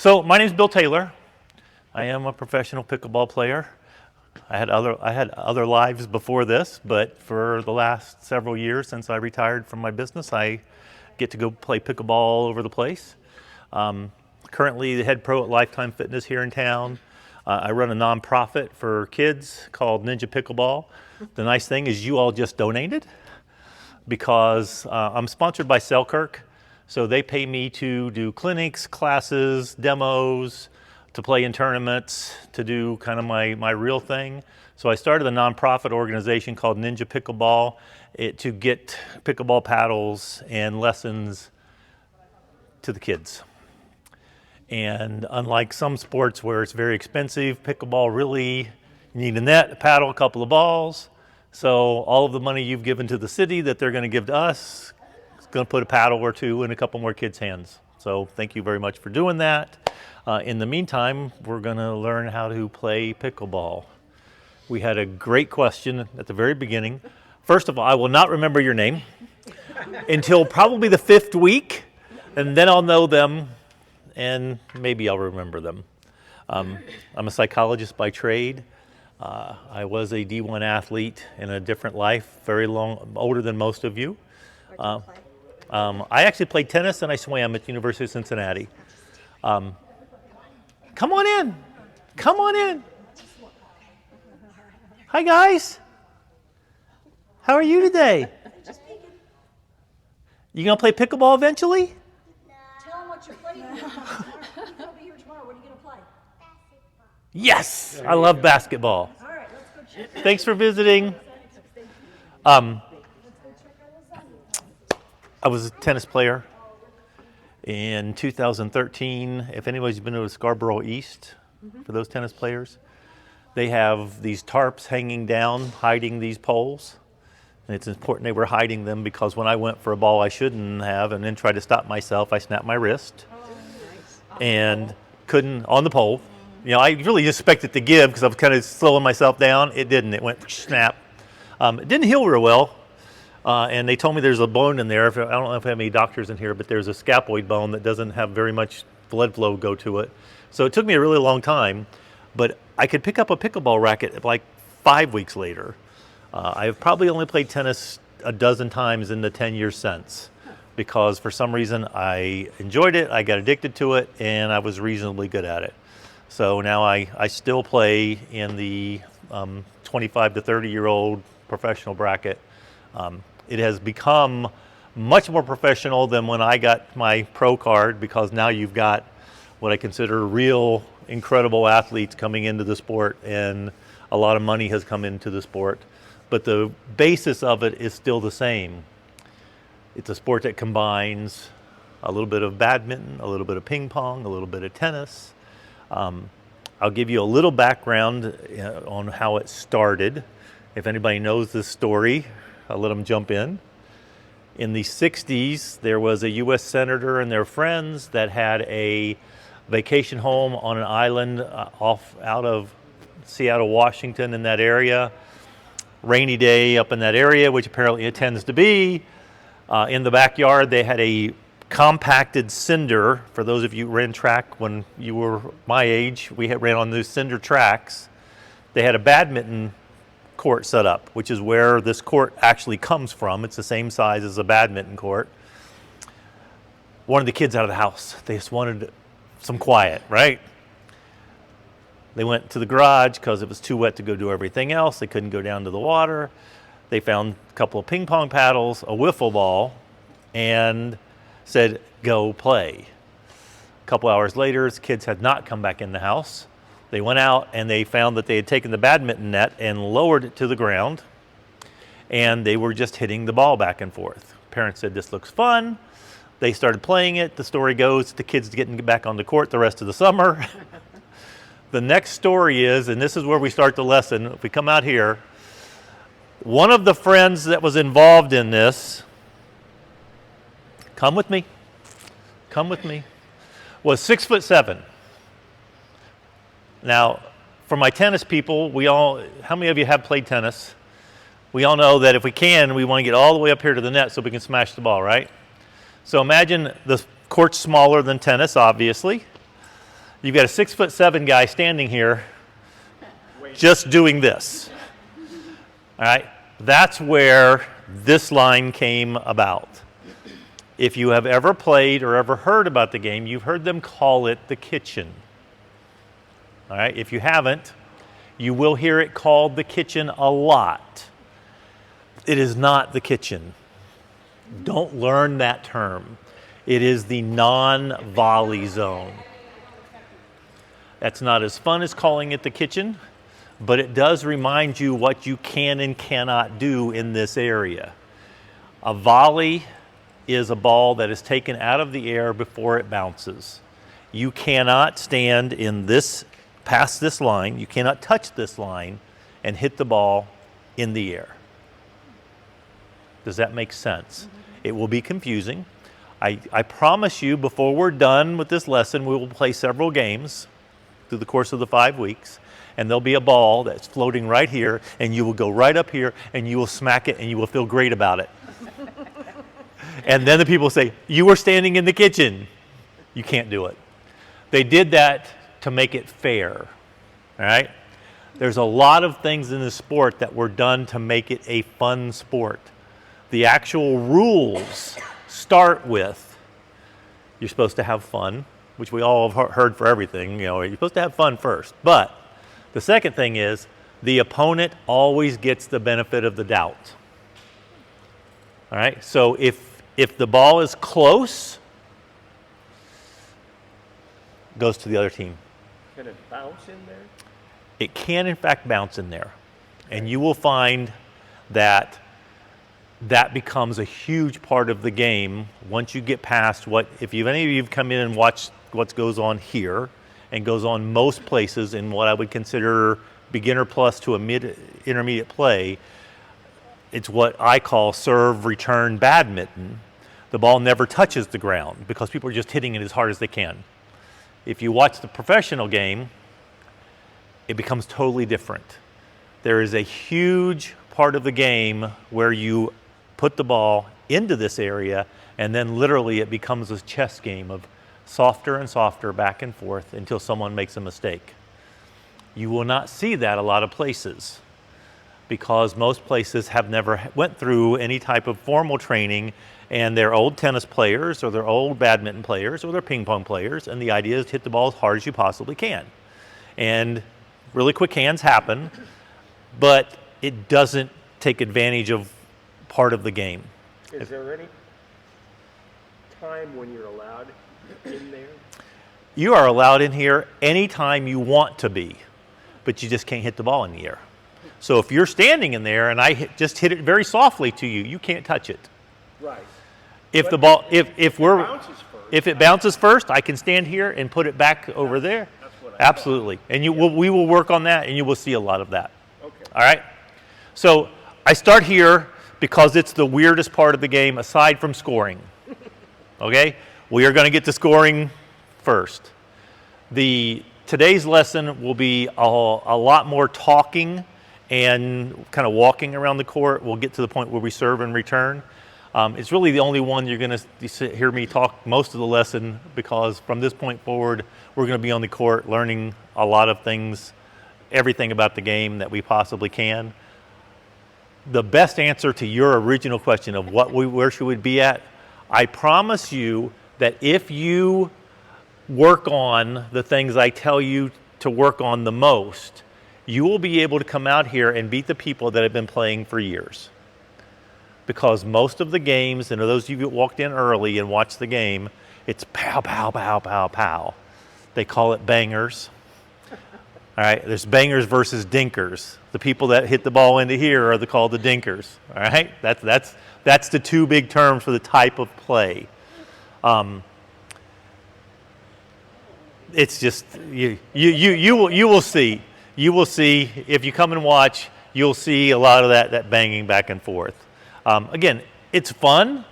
So my name is Bill Taylor. I am a professional pickleball player. I had other lives before this, but for the last several years since I retired from my business, I get to go play pickleball all over the place. Currently the head pro at Lifetime Fitness here in town. I run a nonprofit for kids called Ninja Pickleball. The nice thing is you all just donated because I'm sponsored by Selkirk. So they pay me to do clinics, classes, demos, to play in tournaments, to do kind of my real thing. So I started a nonprofit organization called Ninja Pickleball to get pickleball paddles and lessons to the kids. And unlike some sports where it's very expensive, pickleball really, you need a net, a paddle, a couple of balls. So all of the money you've given to the city that they're going to give to us, going to put a paddle or two in a couple more kids' hands. So thank you very much for doing that. In the meantime, we're going to learn how to play pickleball. We had a great question at the very beginning. First of all, I will not remember your name until probably the 5th week, and then I'll know them, and maybe I'll remember them. I'm a psychologist by trade. I was a D1 athlete in a different life, very long, older than most of you. I actually played tennis and I swam at the University of Cincinnati. Come on in. Come on in. Hi, guys. How are you today? You going to play pickleball eventually? Tell them what you're playing. I'll be here tomorrow. What are you going to play? Yes, I love basketball. All right, let's go check. Thanks for visiting. I was a tennis player in 2013. If anybody's been to Scarborough East, for those tennis players, they have these tarps hanging down, hiding these poles. And it's important they were hiding them because when I went for a ball I shouldn't have and then tried to stop myself, I snapped my wrist and couldn't, on the pole. You know, I really just expected it to give because I was kind of slowing myself down. It didn't. It went snap. It didn't heal real well. And they told me there's a bone in there. I don't know if I have any doctors in here, but there's a scaphoid bone that doesn't have very much blood flow go to it. So it took me a really long time, but I could pick up a pickleball racket like 5 weeks later. I've probably only played tennis a dozen times in the 10 years since because for some reason I enjoyed it, I got addicted to it, and I was reasonably good at it. So now I still play in the 25 to 30-year-old professional bracket. It has become much more professional than when I got my pro card because now you've got what I consider real incredible athletes coming into the sport, and a lot of money has come into the sport. But the basis of it is still the same. It's a sport that combines a little bit of badminton, a little bit of ping pong, a little bit of tennis. I'll give you a little background on how it started. If anybody knows this story, I'll let them jump in. In the 60s, there was a U.S. senator and their friends that had a vacation home on an island out of Seattle, Washington, in that area. Rainy day up in that area, which apparently it tends to be. In the backyard, they had a compacted cinder. For those of you who ran track when you were my age, we ran on those cinder tracks. They had a badminton court set up, which is where this court actually comes from. It's the same size as a badminton court. Wanted the kids out of the house. They just wanted some quiet, right? They went to the garage because it was too wet to go do everything else. They couldn't go down to the water. They found a couple of ping pong paddles, a wiffle ball, and said, go play. A couple hours later, the kids had not come back in the house. They went out and they found that they had taken the badminton net and lowered it to the ground, and they were just hitting the ball back and forth. Parents said, this looks fun. They started playing it. The story goes, the kids getting back on the court the rest of the summer. The next story is, and this is where we start the lesson, if we come out here, one of the friends that was involved in this, come with me, was 6'7". Now, for my tennis people, how many of you have played tennis? We all know that if we can, we want to get all the way up here to the net so we can smash the ball, right? So imagine the court's smaller than tennis, obviously. You've got a 6'7" guy standing here just doing this. All right? That's where this line came about. If you have ever played or ever heard about the game, you've heard them call it the kitchen. All right? If you haven't, you will hear it called the kitchen a lot. It is not the kitchen. Don't learn that term. It is the non-volley zone. That's not as fun as calling it the kitchen, but it does remind you what you can and cannot do in this area. A volley is a ball that is taken out of the air before it bounces. You cannot stand in this, past this line, you cannot touch this line and hit the ball in the air. Does that make sense? It will be confusing. I promise you, before we're done with this lesson, we will play several games through the course of the 5 weeks, and there'll be a ball that's floating right here, and you will go right up here, and you will smack it, and you will feel great about it. And then the people say, you were standing in the kitchen. You can't do it. They did that to make it fair, all right? There's a lot of things in the sport that were done to make it a fun sport. The actual rules start with, you're supposed to have fun, which we all have heard for everything. You know, you're supposed to have fun first. But the second thing is, the opponent always gets the benefit of the doubt. All right? So if the ball is close, it goes to the other team. Can it bounce in there? It can, in fact, bounce in there. And you will find that that becomes a huge part of the game once you get past what, if any of you have come in and watched what goes on here and goes on most places in what I would consider beginner plus to a mid-intermediate play, it's what I call serve return badminton. The ball never touches the ground because people are just hitting it as hard as they can. If you watch the professional game, it becomes totally different. There is a huge part of the game where you put the ball into this area, and then literally it becomes a chess game of softer and softer back and forth until someone makes a mistake. You will not see that a lot of places because most places have never went through any type of formal training, and they're old tennis players or they're old badminton players or they're ping pong players, and the idea is to hit the ball as hard as you possibly can. And really quick hands happen, but it doesn't take advantage of part of the game. Is there any time when you're allowed in there? You are allowed in here anytime you want to be, but you just can't hit the ball in the air. So if you're standing in there and I just hit it very softly to you, you can't touch it. Right. If But the ball, if if it bounces first, if it bounces first, I can stand here and put it back over there. That's what I Absolutely, and we will work on that, and you will see a lot of that. Okay. All right. So I start here because it's the weirdest part of the game aside from scoring. Okay, we are going to get to scoring first. Today's lesson will be a lot more talking and kind of walking around the court. We'll get to the point where we serve and return. It's really the only one you're going to hear me talk most of the lesson, because from this point forward, we're going to be on the court learning a lot of things, everything about the game that we possibly can. The best answer to your original question of where should we be at, I promise you that if you work on the things I tell you to work on the most, you will be able to come out here and beat the people that have been playing for years. Because most of the games, and those of you that walked in early and watched the game, it's pow, pow, pow, pow, pow. They call it bangers. All right, there's bangers versus dinkers. The people that hit the ball into here are called the dinkers. All right, that's the two big terms for the type of play. It's just you will see. You will see if you come and watch. You'll see a lot of that banging back and forth. Again, it's fun,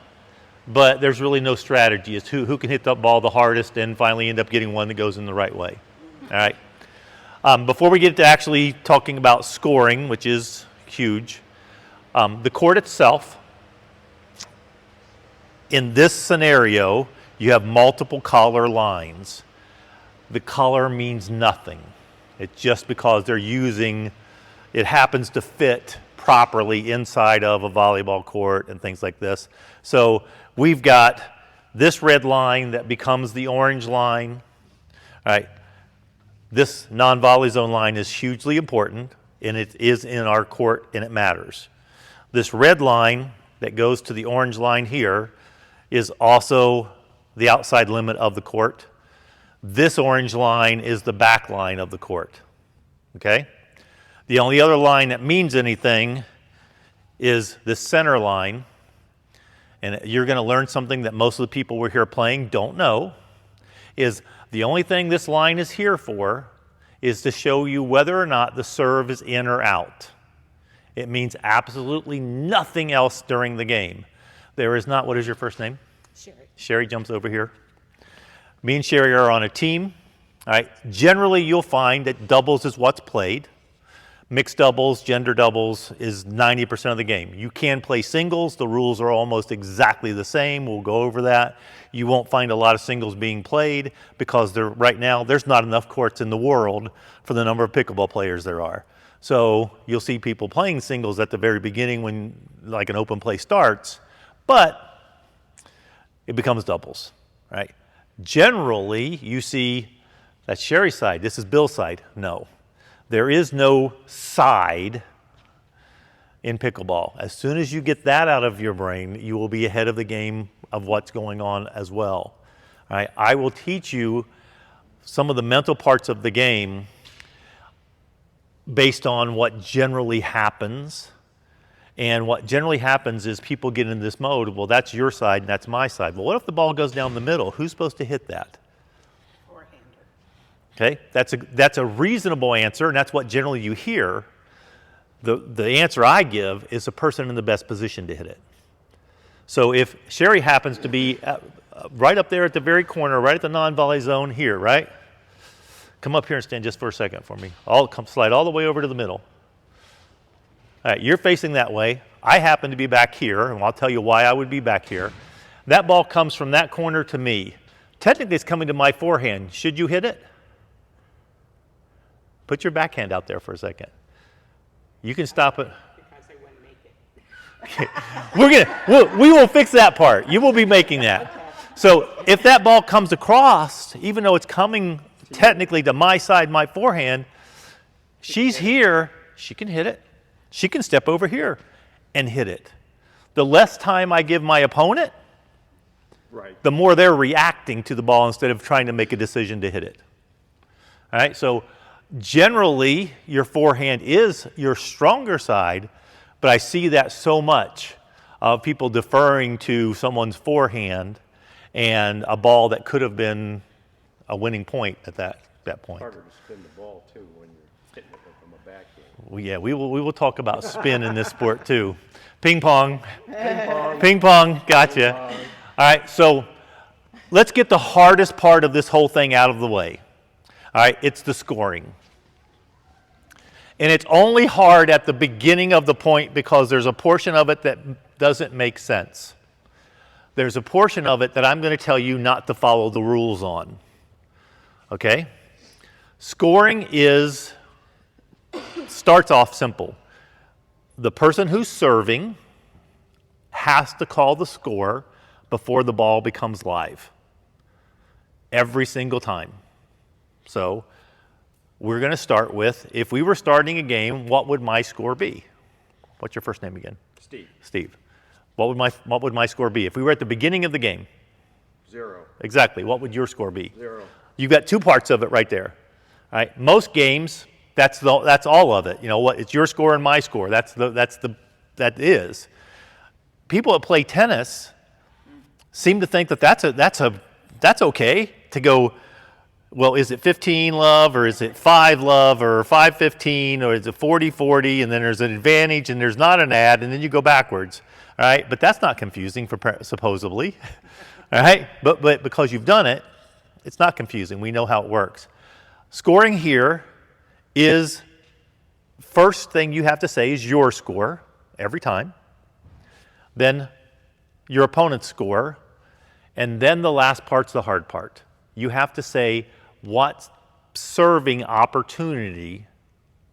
but there's really no strategy. It's who can hit the ball the hardest and finally end up getting one that goes in the right way. All right. Before we get to actually talking about scoring, which is huge, the court itself, in this scenario, you have multiple collar lines. the color means nothing. It's just because they're using, it happens to fit properly inside of a volleyball court and things like this. So we've got this red line that becomes the orange line. All right. This non-volley zone line is hugely important, and it is in our court, and it matters. This red line that goes to the orange line here is also the outside limit of the court. This orange line is the back line of the court, okay? The only other line that means anything is this center line, and you're going to learn something that most of the people we're here playing don't know, is the only thing this line is here for is to show you whether or not the serve is in or out. It means absolutely nothing else during the game. There is not, what is your first name? Sherry. Sherry jumps over here. Me and Sherry are on a team. All right. Generally, you'll find that doubles is what's played. Mixed doubles, gender doubles is 90% of the game. You can play singles. The rules are almost exactly the same. We'll go over that. You won't find a lot of singles being played because right now there's not enough courts in the world for the number of pickleball players there are. So you'll see people playing singles at the very beginning when like an open play starts, but it becomes doubles, right? Generally, you see that's Sherry's side. This is Bill's side. No. There is no side in pickleball. As soon as you get that out of your brain, you will be ahead of the game of what's going on as well. All right? I will teach you some of the mental parts of the game based on what generally happens. And what generally happens is people get in this mode, well, that's your side and that's my side. Well, what if the ball goes down the middle? Who's supposed to hit that? Okay, that's a reasonable answer, and that's what generally you hear. The answer I give is the person in the best position to hit it. So if Sherry happens to be right up there at the very corner, right at the non-volley zone here, right? Come up here and stand just for a second for me. Slide all the way over to the middle. All right, you're facing that way. I happen to be back here, and I'll tell you why I would be back here. That ball comes from that corner to me. Technically, it's coming to my forehand. Should you hit it? Put your backhand out there for a second. You can stop it. Because they wouldn't make it. Okay. We will fix that part. You will be making that. So if that ball comes across, even though it's coming technically to my side, my forehand, she's here, she can hit it. She can step over here and hit it. The less time I give my opponent, Right. the more they're reacting to the ball instead of trying to make a decision to hit it. All right, so generally, your forehand is your stronger side, but I see that so much of people deferring to someone's forehand and a ball that could have been a winning point at that point. Harder to spin the ball too when you're hitting it from a backhand. Well, yeah, we will talk about spin in this sport too. Ping pong. Ping pong, gotcha. All right, so let's get the hardest part of this whole thing out of the way. All right, it's the scoring. And it's only hard at the beginning of the point because there's a portion of it that doesn't make sense. There's a portion of it that I'm going to tell you not to follow the rules on. Okay? Scoring starts off simple. The person who's serving has to call the score before the ball becomes live. Every single time. So we're going to start with, if we were starting a game, what would my score be? What's your first name again? Steve. Steve. What would my score be? If we were at the beginning of the game. 0. Exactly. What would your score be? 0. You've got two parts of it right there. All right. Most games, that's all of it. You know what? It's your score and my score. That is. People that play tennis seem to think that that's okay to go. Well, is it 15 love, or is it 5 love, or 5-15, or is it 40-40, and then there's an advantage, and there's not an ad, and then you go backwards, all right? But that's not confusing, supposedly, all right? But because you've done it, it's not confusing. We know how it works. Scoring here is, first thing you have to say is your score every time, then your opponent's score, and then the last part's the hard part. You have to say what serving opportunity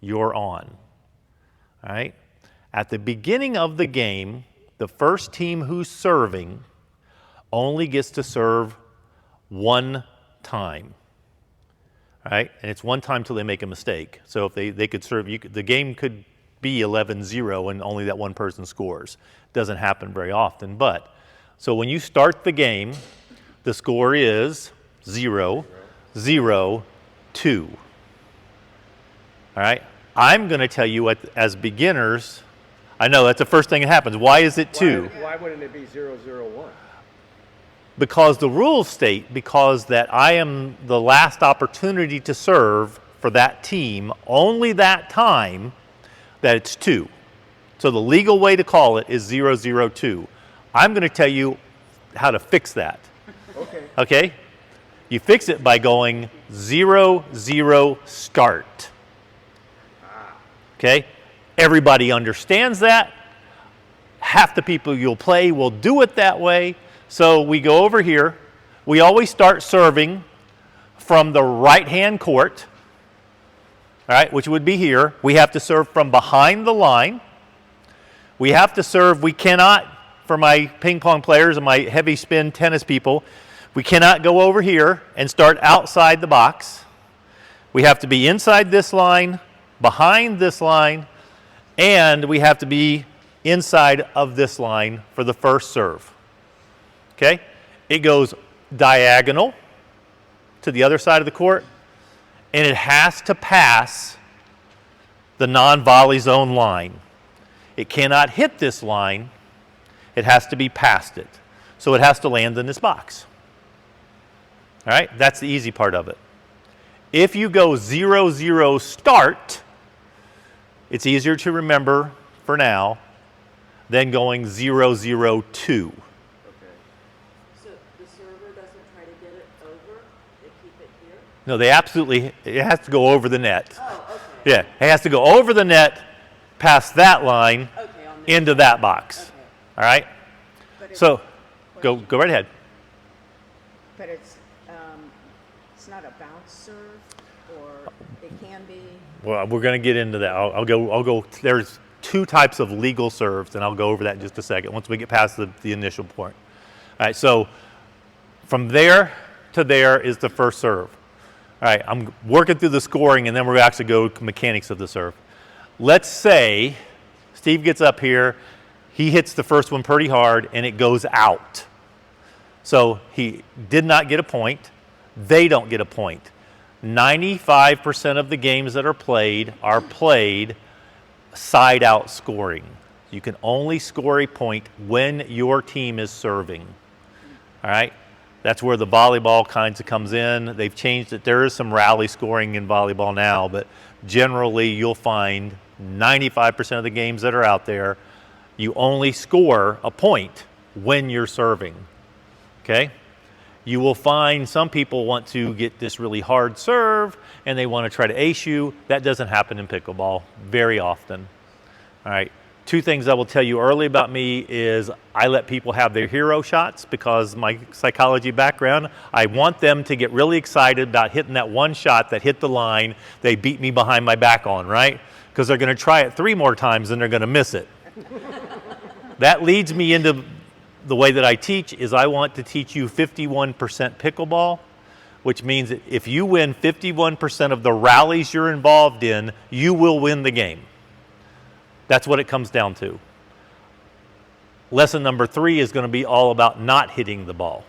you're on. All right? At the beginning of the game, the first team who's serving only gets to serve one time. All right? And it's one time till they make a mistake. So if they could serve, the game could be 11-0 and only that one person scores. Doesn't happen very often. But, so when you start the game, the score is 0-0-2. All right? I'm going to tell you as beginners, I know that's the first thing that happens. Why is it 2? Why wouldn't it be 0-0-1? Because the rules state because that I am the last opportunity to serve for that team, only that time, that it's 2. So the legal way to call it is 0-0-2. I'm going to tell you how to fix that. Okay. Okay? You fix it by going 0-0 start. Okay? Everybody understands that. Half the people you'll play will do it that way. So we go over here. We always start serving from the right-hand court, all right, which would be here. We have to serve from behind the line. We have to serve, we cannot, for my ping pong players and my heavy spin tennis people, we cannot go over here and start outside the box. We have to be inside this line, behind this line, and we have to be inside of this line for the first serve. Okay? It goes diagonal to the other side of the court, and it has to pass the non-volley zone line. It cannot hit this line. It has to be past it. So it has to land in this box. All right? That's the easy part of it. If you go 0-0 start, it's easier to remember for now than going 0-0-2. So the server doesn't try to get it over? They keep it here? No, they absolutely, it has to go over the net. Oh, okay. Yeah, it has to go over the net, past that line, Okay, on this into side. that box. Okay. All right? So, go right ahead. But it's not a bounce serve, or it can be. Well, we're going to get into that. I'll go. There's 2 types of legal serves, and I'll go over that in just a second once we get past the initial point. All right, so from there to there is the first serve. All right, I'm working through the scoring, and then we're actually go mechanics of the serve. Let's say Steve gets up here, he hits the first one pretty hard, and it goes out. So he did not get a point. They don't get a point. 95% of the games that are played side out scoring. You can only score a point when your team is serving. All right? That's where the volleyball kinds of comes in. They've changed it. There is some rally scoring in volleyball now, but generally you'll find 95% of the games that are out there, you only score a point when you're serving. Okay? You will find some people want to get this really hard serve and they want to try to ace you. That doesn't happen in pickleball very often. All right. 2 things I will tell you early about me is I let people have their hero shots because my psychology background, I want them to get really excited about hitting that one shot that hit the line they beat me behind my back on, right? Because they're going to try it 3 more times and they're going to miss it. That leads me into the way that I teach is I want to teach you 51% pickleball, which means that if you win 51% of the rallies you're involved in, you will win the game. That's what it comes down to. Lesson number 3 is going to be all about not hitting the ball.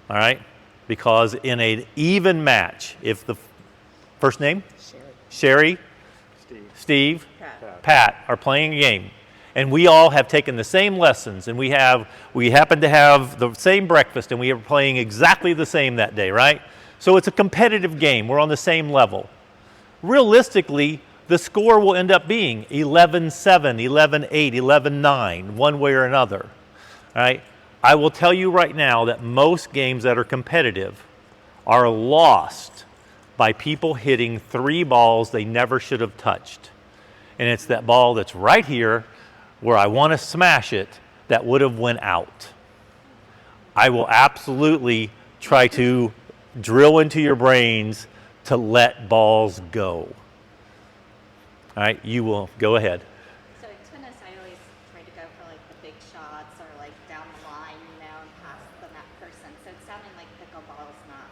All right? Because in an even match, if the first name? Sherry, Steve, Pat are playing a game, and we all have taken the same lessons, and we happen to have the same breakfast, and we are playing exactly the same that day, right? So it's a competitive game. We're on the same level. Realistically, the score will end up being 11-7, 11-8, 11-9, one way or another. All right? I will tell you right now that most games that are competitive are lost by people hitting 3 balls they never should have touched. And it's that ball that's right here where I want to smash it that would have went out. I will absolutely try to drill into your brains to let balls go. All right, you will go ahead. So in tennis, I always try to go for like the big shots or like down the line, and past the net person. So it sounded like pickleball is not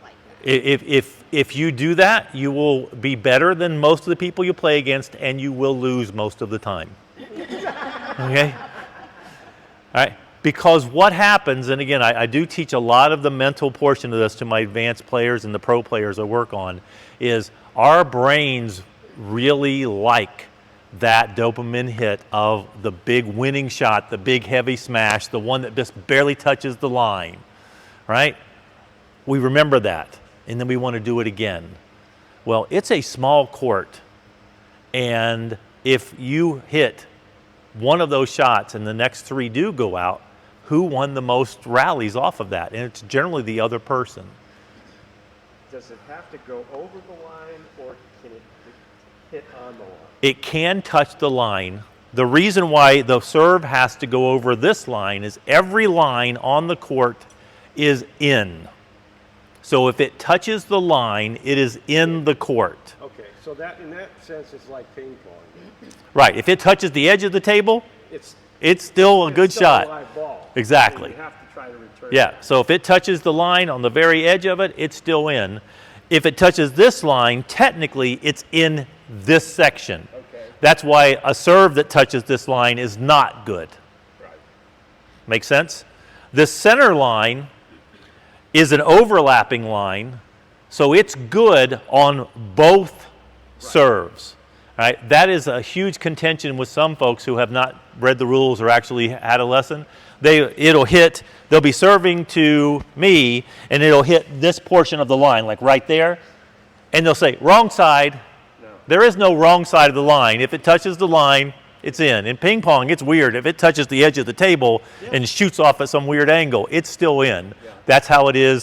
like that. If you do that, you will be better than most of the people you play against, and you will lose most of the time. Okay? All right? Because what happens, and again, I do teach a lot of the mental portion of this to my advanced players and the pro players I work on, is our brains really like that dopamine hit of the big winning shot, the big heavy smash, the one that just barely touches the line, right? We remember that, and then we want to do it again. Well, it's a small court, and if you hit one of those shots and the next three do go out, who won the most rallies off of that? And it's generally the other person. Does it have to go over the line, or can it hit on the line? It can touch the line. The reason why the serve has to go over this line is every line on the court is in. So if it touches the line, it is in the court. Okay, so that in that sense is like ping pong. Right. If it touches the edge of the table, It's it's still a good still shot. a live ball. Exactly. So you have to try to return. Yeah, so if it touches the line on the very edge of it, it's still in. If it touches this line, technically it's in this section. Okay. That's why a serve that touches this line is not good. Right. Make sense? The center line is an overlapping line, so it's good on both serves. All right? That is a huge contention with some folks who have not read the rules or actually had a lesson. They'll be serving to me, and it'll hit this portion of the line, like right there, and they'll say, wrong side. No. There is no wrong side of the line. If it touches the line, it's in. In ping pong, it's weird. If it touches the edge of the table and shoots off at some weird angle, it's still in. That's how it is